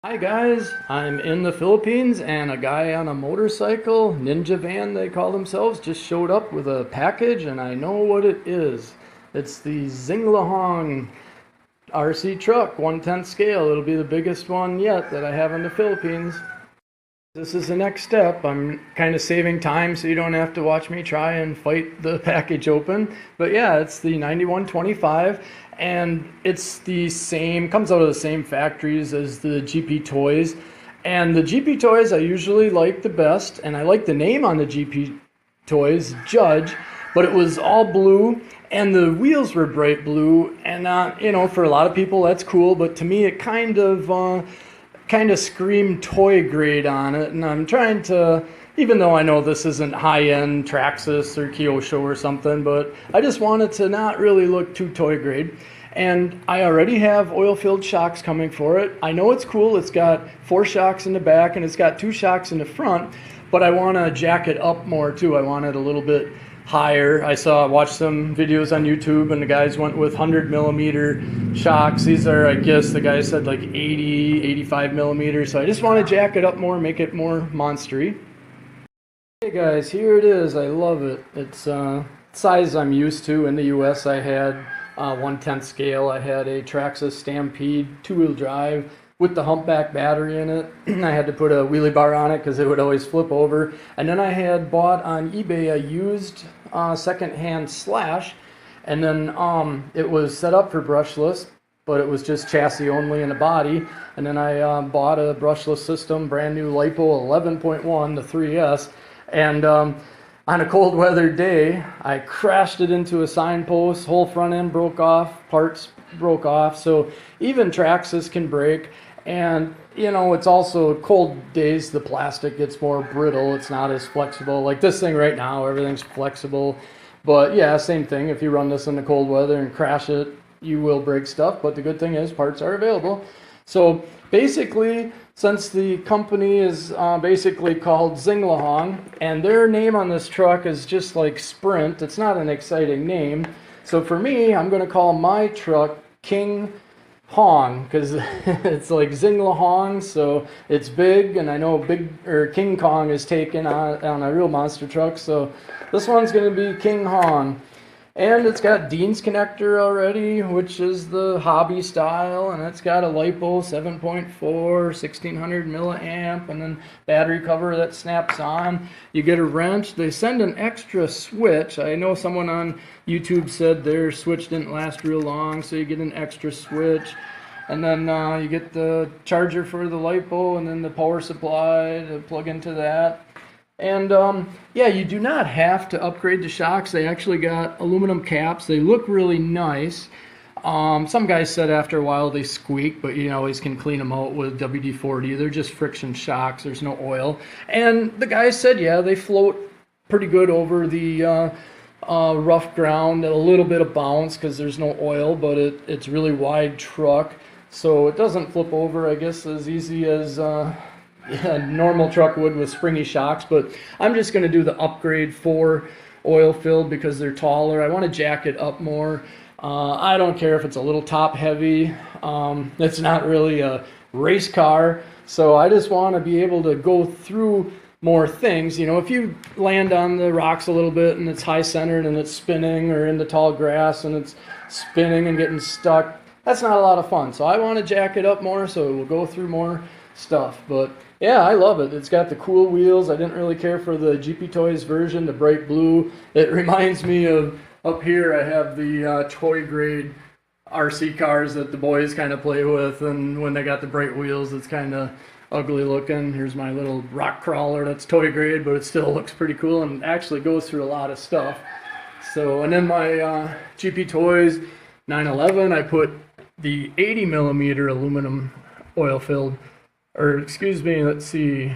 Hi guys, I'm in the Philippines and a guy on a motorcycle, ninja van they call themselves, just showed up with a package and I know what it is. It's the Xinlehong RC truck, 1/10 scale. It'll be the biggest one yet that I have in the Philippines. This is the next step. I'm kind of saving time so you don't have to watch me try and fight the package open. But yeah, it's the 9125 and it's the same, comes out of the same factories as the GP Toys. And the GP Toys I usually like the best, and I like the name on the GP Toys, Judge, but it was all blue and the wheels were bright blue. And for a lot of people that's cool, but to me it kind of scream toy grade on it, and I'm trying to, even though I know this isn't high-end Traxxas or Kyosho or something, but I just wanted to not really look too toy grade. And I already have oil-filled shocks coming for it. I know it's cool. It's got 4 shocks in the back and it's got 2 shocks in the front, but I want to jack it up more too. I want it a little bit higher. I watched some videos on YouTube and the guys went with 100 millimeter shocks. These are, I guess the guy said like 80, 85 millimeters. So I just want to jack it up more, make it more monstery. Hey guys, here it is. I love it. It's size I'm used to. In the US I had 1/10 scale. I had a Traxxas Stampede 2-wheel drive with the humpback battery in it. I had to put a wheelie bar on it because it would always flip over. And then I had bought on eBay a used second-hand Slash, and then it was set up for brushless, but it was just chassis only in the body. And then I bought a brushless system, brand new LiPo 11.1, the 3S, and on a cold weather day, I crashed it into a signpost, whole front end broke off, parts broke off, so even Traxxas can break. And it's also cold days, the plastic gets more brittle, it's not as flexible. Like this thing right now, everything's flexible. But yeah, same thing, if you run this in the cold weather and crash it, you will break stuff, but the good thing is parts are available. So basically, since the company is basically called Xinlehong, and their name on this truck is just like Sprint, it's not an exciting name. So for me, I'm going to call my truck King Hong, because it's like Xinlehong, so it's big, and I know King Kong is taken on a real monster truck, so this one's going to be King Hong. And it's got Dean's connector already, which is the hobby style, and it's got a LiPo 7.4, 1600 milliamp, and then battery cover that snaps on. You get a wrench. They send an extra switch. I know someone on YouTube said their switch didn't last real long, so you get an extra switch. And then you get the charger for the LiPo, and then the power supply to plug into that. And yeah, you do not have to upgrade the shocks. They actually got aluminum caps. They look really nice. Some guys said after a while they squeak, but you always can clean them out with WD-40. They're just friction shocks. There's no oil. And the guys said, yeah, they float pretty good over the rough ground. A little bit of bounce because there's no oil, but it's really wide truck. So it doesn't flip over, I guess, as easy as a normal truck would with springy shocks. But I'm just going to do the upgrade for oil filled because they're taller. I want to jack it up more. I don't care if it's a little top heavy. It's not really a race car, so I just want to be able to go through more things. If you land on the rocks a little bit and it's high centered and it's spinning, or in the tall grass and it's spinning and getting stuck, that's not a lot of fun. So I want to jack it up more so it will go through more stuff. But yeah, I love it. It's got the cool wheels. I didn't really care for the GP Toys version, the bright blue. It reminds me of, up here I have the toy grade RC cars that the boys kind of play with, and when they got the bright wheels it's kind of ugly looking. Here's my little rock crawler that's toy grade, but it still looks pretty cool and actually goes through a lot of stuff. So, and then my GP Toys 911, I put the 80 millimeter aluminum oil filled, or excuse me, let's see,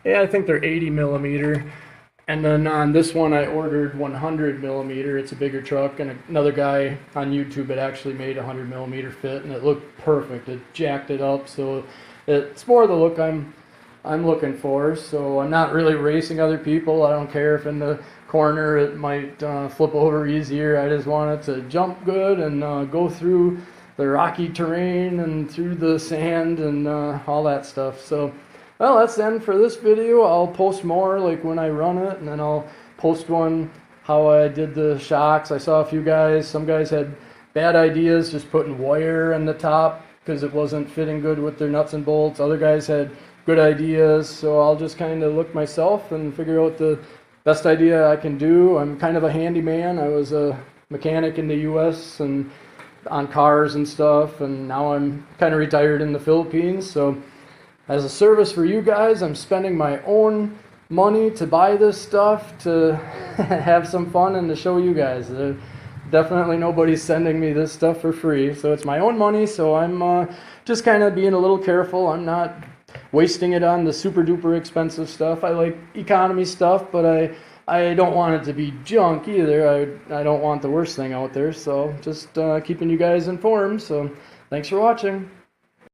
yeah, I think they're 80 millimeter. And then on this one I ordered 100 millimeter. It's a bigger truck, and another guy on YouTube had actually made a 100 millimeter fit, and it looked perfect. It jacked it up, so it's more the look I'm looking for. So I'm not really racing other people. I don't care if in the corner it might flip over easier. I just want it to jump good and go through the rocky terrain and through the sand and all that stuff. So, well, that's the end for this video. I'll post more like when I run it, and then I'll post one how I did the shocks. I saw a few guys, some guys had bad ideas just putting wire in the top because it wasn't fitting good with their nuts and bolts. Other guys had good ideas, so I'll just kind of look myself and figure out the best idea I can do. I'm kind of a handyman. I was a mechanic in the US and on cars and stuff, and now I'm kind of retired in the Philippines. So as a service for you guys, I'm spending my own money to buy this stuff to have some fun and to show you guys. Definitely nobody's sending me this stuff for free, so it's my own money. So I'm just kind of being a little careful. I'm not wasting it on the super duper expensive stuff. I like economy stuff, but I don't want it to be junk either. I don't want the worst thing out there. So just keeping you guys informed. So thanks for watching.